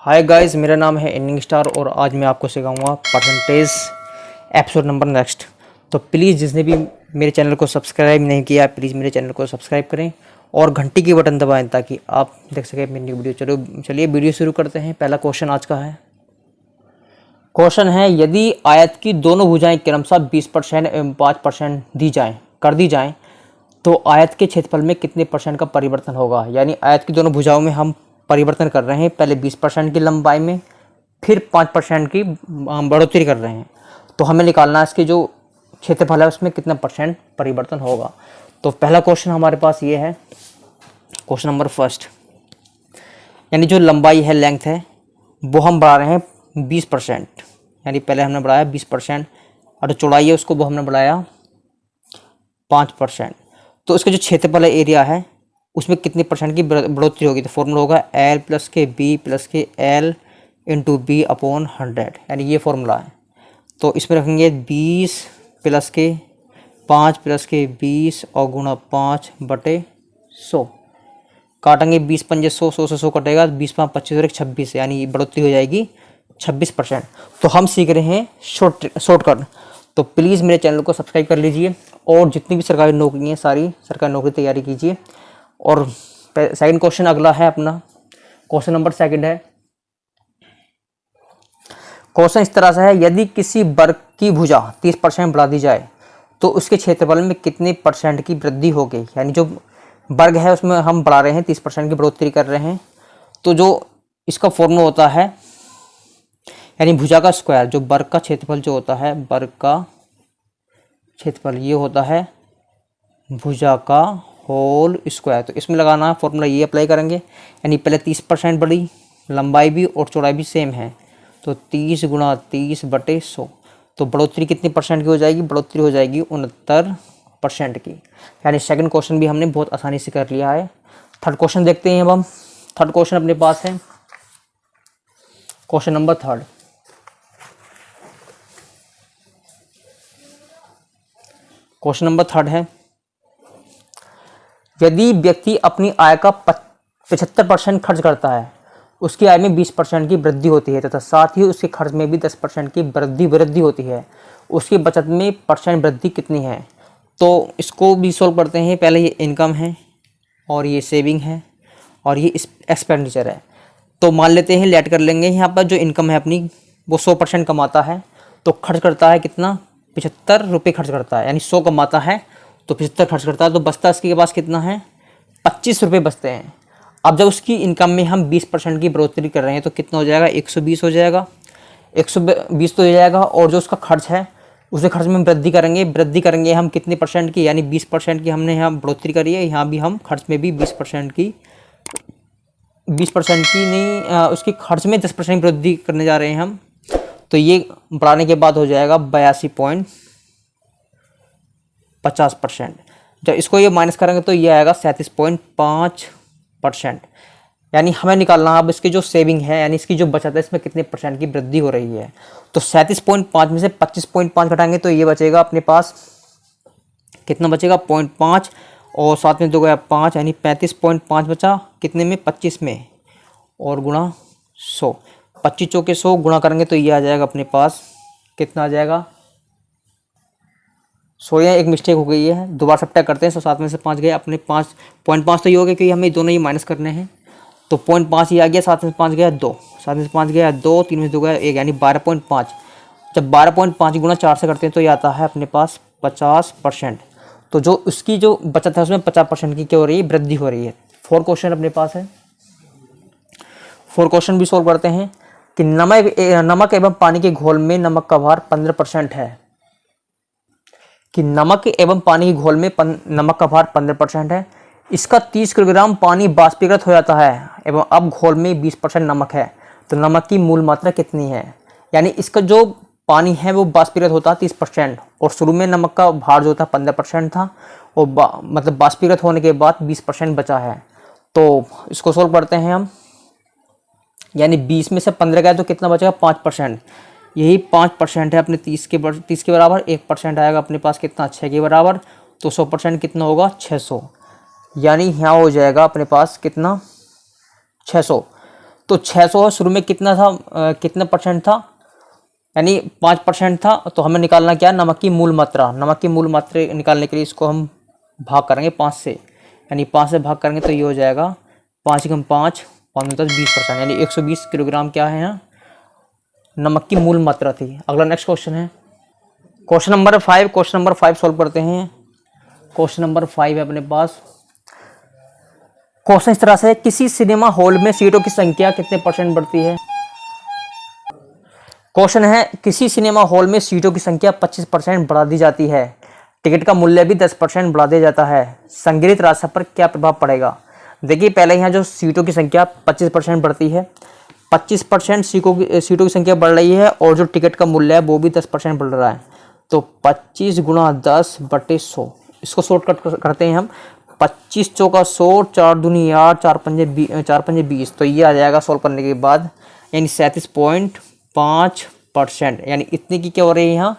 Hi guys, मेरा नाम है एंडिंग स्टार और आज मैं आपको सिखाऊंगा परसेंटेज एपिसोड नंबर नेक्स्ट। तो प्लीज़ जिसने भी मेरे चैनल को सब्सक्राइब नहीं किया प्लीज़ मेरे चैनल को सब्सक्राइब करें और घंटी की बटन दबाएं ताकि आप देख सकें मेरी न्यू वीडियो। चलिए वीडियो शुरू करते हैं। पहला क्वेश्चन आज का है। क्वेश्चन है, यदि आयत की दोनों भुजाएं क्रमशः 20% एवं 5% कर दी जाएं तो आयत के क्षेत्रफल में कितने परसेंट का परिवर्तन होगा। यानी आयत की दोनों भुजाओं में हम परिवर्तन कर रहे हैं, पहले 20% की लंबाई में, फिर 5% की बढ़ोतरी कर रहे हैं। तो हमें निकालना है इसके जो क्षेत्रफल है उसमें कितना परसेंट परिवर्तन होगा। तो पहला क्वेश्चन हमारे पास ये है, क्वेश्चन नंबर फर्स्ट। यानी जो लंबाई है, लेंथ है, वो हम बढ़ा रहे हैं 20%। यानी पहले हमने बढ़ाया 20% और जो चौड़ाई है उसको वो हमने बढ़ाया 5%। तो इसका जो क्षेत्रफल है, एरिया है, उसमें कितनी परसेंट की बढ़ोतरी होगी। तो फॉर्मूला होगा L + के B + के L × B/100। यानी ये फॉर्मूला है। तो इसमें रखेंगे 20 + के 5 + के 20 और गुणा 5/100। काटेंगे 20 पंजे 100, 100 से 100 कटेगा, 20 5 25 और 1 26। यानी बढ़ोतरी हो जाएगी 26%। तो हम सीख रहे हैं शॉर्टकट। तो प्लीज़ मेरे चैनल को सब्सक्राइब कर लीजिए और जितनी भी सरकारी नौकरी हैं सारी सरकारी नौकरी तैयारी कीजिए। और सेकंड क्वेश्चन अगला है अपना, क्वेश्चन नंबर सेकंड है। क्वेश्चन इस तरह से है, यदि किसी वर्ग की भुजा 30% बढ़ा दी जाए तो उसके क्षेत्रफल में कितने परसेंट की वृद्धि होगी। यानी जो वर्ग है उसमें हम बढ़ा रहे हैं, 30% की बढ़ोतरी कर रहे हैं। तो जो इसका फॉर्मूला होता है, यानी भुजा का स्क्वायर, जो वर्ग का क्षेत्रफल जो होता है, वर्ग का क्षेत्रफल ये होता है भुजा का होल स्क्वायर। तो इसमें लगाना है फॉर्मूला, ये अप्लाई करेंगे। यानी पहले 30% बढ़ी, लंबाई भी और चौड़ाई भी सेम है, तो 30 × 30/100। तो बढ़ोतरी कितनी परसेंट की हो जाएगी, बढ़ोतरी हो जाएगी 69% की। यानी सेकंड क्वेश्चन भी हमने बहुत आसानी से कर लिया है। थर्ड क्वेश्चन देखते हैं अब हम। थर्ड क्वेश्चन अपने पास है, question number third. Question number third है, यदि व्यक्ति अपनी आय का 75% खर्च करता है, उसकी आय में 20% की वृद्धि होती है तथा साथ ही उसके खर्च में भी 10% की वृद्धि होती है, उसकी बचत में परसेंट वृद्धि कितनी है। तो इसको भी सॉल्व करते हैं। पहले ये इनकम है और ये सेविंग है और ये एक्सपेंडिचर है। तो मान लेते हैं, लेट कर लेंगे। यहाँ पर जो इनकम है अपनी वो 100% कमाता है, तो खर्च करता है कितना, 75 रुपये खर्च करता है। यानी 100 कमाता है तो 75 खर्च करता है, तो बचता इसके पास कितना है, 25 रुपये बचते हैं। अब जब उसकी इनकम में हम 20% की बढ़ोतरी कर रहे हैं तो कितना हो जाएगा, 120 हो जाएगा। 120 तो हो जाएगा। और जो उसका खर्च है उसे खर्च में वृद्धि करेंगे हम कितने परसेंट की, यानी 20% की हमने यहाँ बढ़ोतरी करी है। यहाँ भी हम खर्च में भी 20% की नहीं, उसकी खर्च में 10% की वृद्धि करने जा रहे हैं हम। तो ये बढ़ाने के बाद हो जाएगा 82.50%। जब इसको ये माइनस करेंगे तो ये आएगा 37.5%। यानी हमें निकालना है अब इसकी जो सेविंग है, यानी इसकी जो बचत है, इसमें कितने परसेंट की वृद्धि हो रही है। तो 37.5 में से 25.5 घटाएंगे तो ये बचेगा अपने पास, कितना बचेगा, 0.5 और साथ में 2 गया 5, यानी 35.5 बचा कितने में, 25 में, और गुणा 100। 25 चौके 100 गुणा करेंगे तो ये आ जाएगा अपने पास, कितना आ जाएगा, सॉरी एक मिस्टेक हो गई है, दोबारा सबट्रैक्ट करते हैं। 7 में से 5 गए अपने 5.5 तो ये हो गया क्योंकि हमें दोनों ही माइनस करने हैं। तो 0.5 ये आ गया, 7 में से 5 गया 2, 7 में से 5 गया 2, 3 में से 2 गया 1, यानी 12.5। जब 12.5 गुणा 4 से करते हैं तो ये आता है अपने पास 50%। तो जो उसकी जो बचत है उसमें 50% की क्या हो रही है, वृद्धि हो रही है। 4 क्वेश्चन अपने पास है। 4 क्वेश्चन भी सॉल्व करते हैं कि नमक एवं पानी के घोल में नमक का भार 15% है। कि नमक एवं पानी के घोल में नमक का भार 15% है। इसका 30 किलोग्राम पानी बाष्पीकृत हो जाता है एवं अब घोल में 20% नमक है, तो नमक की मूल मात्रा कितनी है। यानी इसका जो पानी है वो बाष्पीकृत होता है 30% और शुरू में नमक का भार जो था 15% था और मतलब बाष्पीकृत होने के बाद 20% बचा है। तो इसको सोल्व करते हैं हम। यानी 20 में से 15 गया तो कितना बचेगा, 5%। यही 5% है अपने 30 के बराबर। 1% आएगा अपने पास कितना, 6 के बराबर। तो 100% कितना होगा, 600। यानी यहाँ हो जाएगा अपने पास कितना, 600। तो 600 है, शुरू में कितना था, कितना परसेंट था, यानी 5% था। तो हमें निकालना क्या है, नमक की मूल मात्रा। नमक की मूल मात्रा निकालने के लिए इसको हम भाग करेंगे 5 से, यानी 5 से भाग करेंगे तो ये हो जाएगा 5 × 5 5 × 10 20%, यानी 120 किलोग्राम क्या है यहाँ नमक की मूल मात्रा थी। अगला नेक्स्ट क्वेश्चन है question number 5। Question number 5 solve करते हैं। क्वेश्चन नंबर 5 है अपने पास। क्वेश्चन इस तरह से है, किसी सिनेमा हॉल में सीटों की संख्या कितने परसेंट बढ़ती है। क्वेश्चन है, किसी सिनेमा हॉल में सीटों की संख्या 25% बढ़ा दी जाती है, टिकट का मूल्य भी 10% बढ़ा दिया जाता है, संग्रहित राशि पर क्या प्रभाव पड़ेगा। देखिए पहले यहाँ जो सीटों की संख्या 25% बढ़ती है, 25% सीटों की संख्या बढ़ रही है, और जो टिकट का मूल्य है वो भी 10% बढ़ रहा है। तो 25 × 10/100, इसको शॉर्टकट करते हैं हम। 25 चौका 100, 4 दूनी 8, 4 पंजे 20। तो ये आ जाएगा सॉल्व करने के बाद, यानी 37.5%, यानी इतने की क्या हो रही है यहाँ,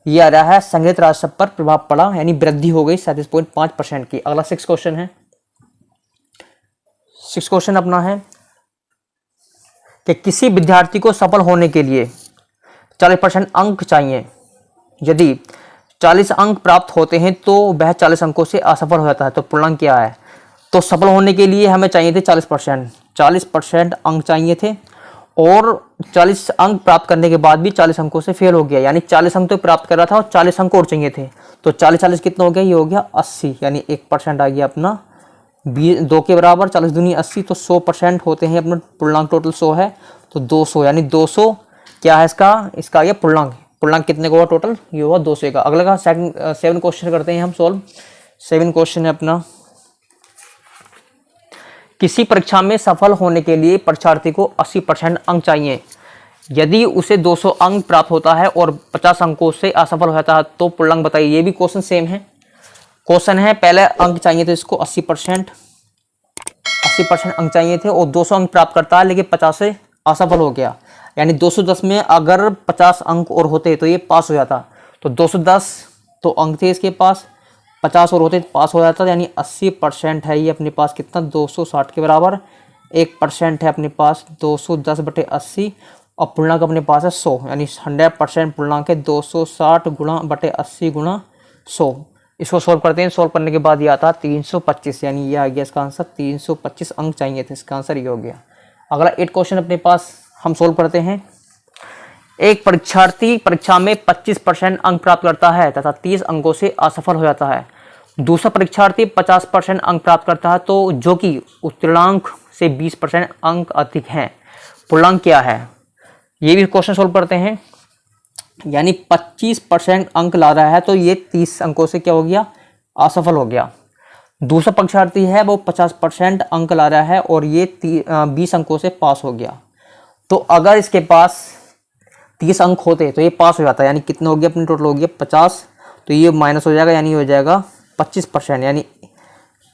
ये आ रहा है संग्रहित राशि पर प्रभाव पड़ा, यानी वृद्धि हो गई 37.5% की। अगला 6 क्वेश्चन है। 6 क्वेश्चन अपना है कि किसी विद्यार्थी को सफल होने के लिए 40% अंक चाहिए। यदि 40 अंक प्राप्त होते हैं तो वह 40 अंकों से असफल हो जाता है। तो पूर्णांक क्या है, तो सफल होने के लिए हमें चाहिए थे 40% अंक चाहिए थे, और 40 अंक प्राप्त करने के बाद भी 40 अंकों से फेल हो गया, यानी 40 अंक तो प्राप्त कर रहा था और 40 अंक और चाहिए थे। तो 40 कितना हो गया, ये हो गया 80, यानी 1% आ गया अपना 2 के बराबर। 40 दूनी 80, तो 100% होते हैं अपना पूर्णांक, टोटल 100 है तो 200, यानी 200 क्या है इसका आ गया पूर्णांक। पूर्णांक कितने का हुआ टोटल, ये हुआ 200 का। अगला का 7 क्वेश्चन करते हैं हम सॉल्व। 7 क्वेश्चन है अपना, किसी परीक्षा में सफल होने के लिए परीक्षार्थी को 80% अंक चाहिए। यदि उसे 200 अंक प्राप्त होता है और 50 अंकों से असफल हो जाता है तो पूर्णांक बताइए। ये भी क्वेश्चन सेम है। क्वेश्चन है, पहले अंक चाहिए थे इसको 80% अंक चाहिए थे, और 200 अंक प्राप्त करता है लेकिन 50 से असफल हो गया, यानी 210 में अगर 50 अंक और होते तो ये पास हो जाता। तो 210 तो अंक थे इसके पास, 50 और होते तो पास हो जाता, यानी 80% है ये अपने पास कितना 260 के बराबर। 1% है अपने पास 210/80, और पूर्णांक अपने पास है 100, यानी 100% पूर्णांक है 260/80 × 100। इसको सॉल्व करते हैं। सॉल्व करने के बाद ये आता है 325, यानी ये आ गया इसका आंसर। 325 अंक चाहिए थे, इसका आंसर ये हो गया। अगला 8 क्वेश्चन अपने पास हम सॉल्व करते हैं। एक परीक्षार्थी परीक्षा में 25% अंक प्राप्त करता है तथा 30 अंकों से असफल हो जाता है। दूसरा परीक्षार्थी 50% अंक प्राप्त करता है, तो जो कि उत्तीर्णांक से 20% अंक अधिक हैं। पूर्णांक क्या है, ये भी क्वेश्चन सॉल्व करते हैं। यानी 25% अंक ला रहा है तो ये 30 अंकों से क्या हो गया, असफल हो गया। दूसरा परीक्षार्थी है वो 50% अंक ला रहा है और ये 20 अंकों से पास हो गया। तो अगर इसके पास 30 अंक होते तो ये पास हो जाता, यानी कितना हो गया अपने टोटल हो गया 50, तो ये माइनस हो जाएगा, यानी हो जाएगा 25%, यानी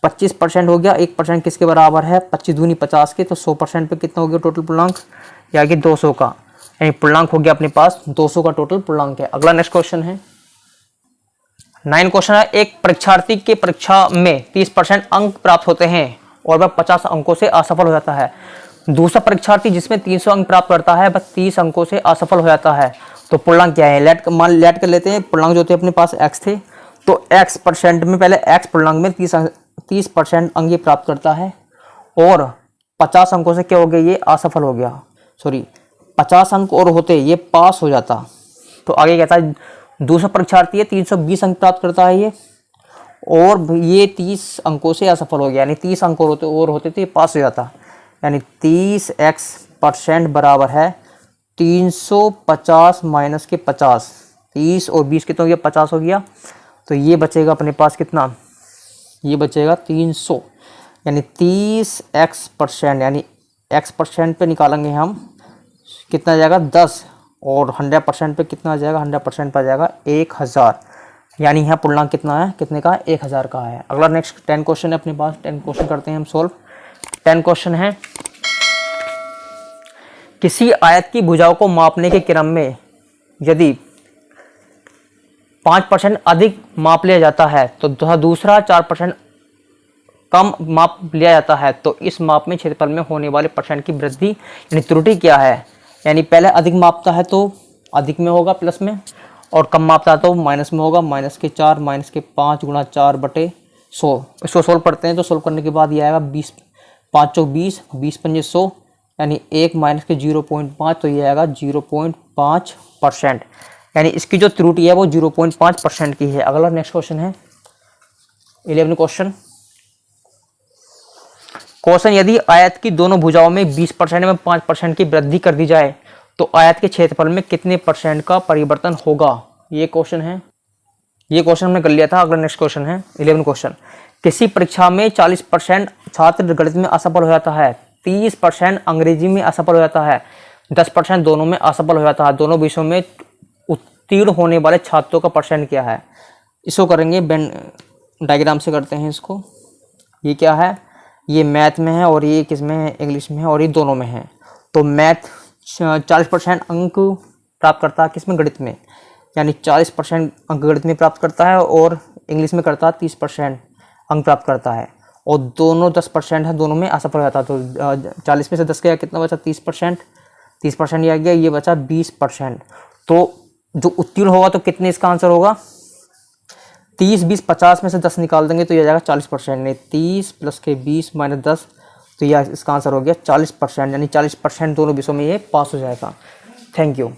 25% हो गया। 1% किसके बराबर है, 25 दूनी 50 के, तो 100% पे कितना हो गया टोटल पूर्णांक, या कि 200 का, यानी पूर्णांक हो गया अपने पास 200 का टोटल पूर्णांक है। अगला नेक्स्ट क्वेश्चन है 9 क्वेश्चन है। एक परीक्षार्थी के परीक्षा में 30% अंक प्राप्त होते हैं और वह 50 अंकों से असफल हो जाता है। दूसरा परीक्षार्थी जिसमें 300 अंक प्राप्त करता है वह 30 अंकों से असफल हो जाता है। तो पूर्णांक क्या है, लेट कर लेते हैं। पूर्णांक जो थे अपने पास x थे, तो x% में पहले x पूर्णांक में 30% अंक ये प्राप्त करता है और 50 अंकों से क्या हो गया, ये असफल हो गया। सॉरी, 50 अंक और होते ये पास हो जाता। तो आगे कहता है दूसरा परीक्षार्थी है 320 अंक प्राप्त करता है ये, और ये 30 अंकों से असफल हो गया, यानी 30 अंक और होते तो ये पास हो जाता। यानी 30x% बराबर है 350 माइनस के 50, 30 और 20 कितना हो गया, 50 हो गया। तो ये बचेगा अपने पास कितना, ये बचेगा 300, यानी 30x%, यानी x% पे निकालेंगे हम, कितना आ जाएगा 10, और 100% पे कितना आ जाएगा, 100% पे आ जाएगा 1000, यानी यहाँ पूर्णांक कितना है, कितने का, 1000 का है। अगला नेक्स्ट 10 क्वेश्चन है अपने पास। 10 क्वेश्चन करते हैं हम सॉल्व। 10 क्वेश्चन है, किसी आयत की भुजाओं को मापने के क्रम में यदि 5% अधिक माप लिया जाता है तो दूसरा 4% कम माप लिया जाता है तो इस माप में क्षेत्रफल में होने वाले परसेंट की वृद्धि यानी त्रुटि क्या है। यानी पहले अधिक मापता है तो अधिक में होगा प्लस में, और कम मापता है तो माइनस में होगा। -4 -5 गुणा 4/100। इसको सोल्व करते हैं तो सोल्व करने के बाद ये आएगा 20 5 चौक 20, 20 पंजे 100, यानी 1 माइनस के 0.5, तो ये आएगा 0.5%। यानी इसकी जो त्रुटि है वो 0.5% की है। अगला नेक्स्ट क्वेश्चन है 11 क्वेश्चन यदि आयत की दोनों भुजाओं में 20% में 5% की वृद्धि कर दी जाए तो आयत के क्षेत्रफल में कितने % का परिवर्तन होगा। ये क्वेश्चन है, ये क्वेश्चन हमने कर लिया था। अगला नेक्स्ट क्वेश्चन है 11 क्वेश्चन। किसी परीक्षा में 40% छात्र गणित में असफल हो जाता है, 30% अंग्रेजी में असफल हो जाता है, 10% दोनों में असफल हो जाता है। दोनों विषयों में उत्तीर्ण होने वाले छात्रों का परसेंट क्या है। इसको करेंगे डायग्राम से करते हैं इसको। ये क्या है, ये मैथ में है और ये किस में है, इंग्लिश में है, और ये दोनों में है। तो मैथ 40% अंक प्राप्त करता है किसमें, गणित में, यानी 40% अंक गणित में प्राप्त करता है, और इंग्लिश में करता है 30% अंक प्राप्त करता है, और दोनों 10% है, दोनों में असफल हो जाता है। तो 40 में से 10 गया, कितना बचा, 30%। 30% ये आ गया, ये बचा 20%। तो जो उत्तीर्ण होगा तो कितने इसका आंसर होगा, 30 20 50 में से 10 निकाल देंगे तो ये आ जाएगा 40%। नहीं, 30 प्लस के 20 माइनस 10, तो यह इसका आंसर हो गया 40%। यानी 40% दोनों विषयों में ये पास हो जाएगा। Thank you.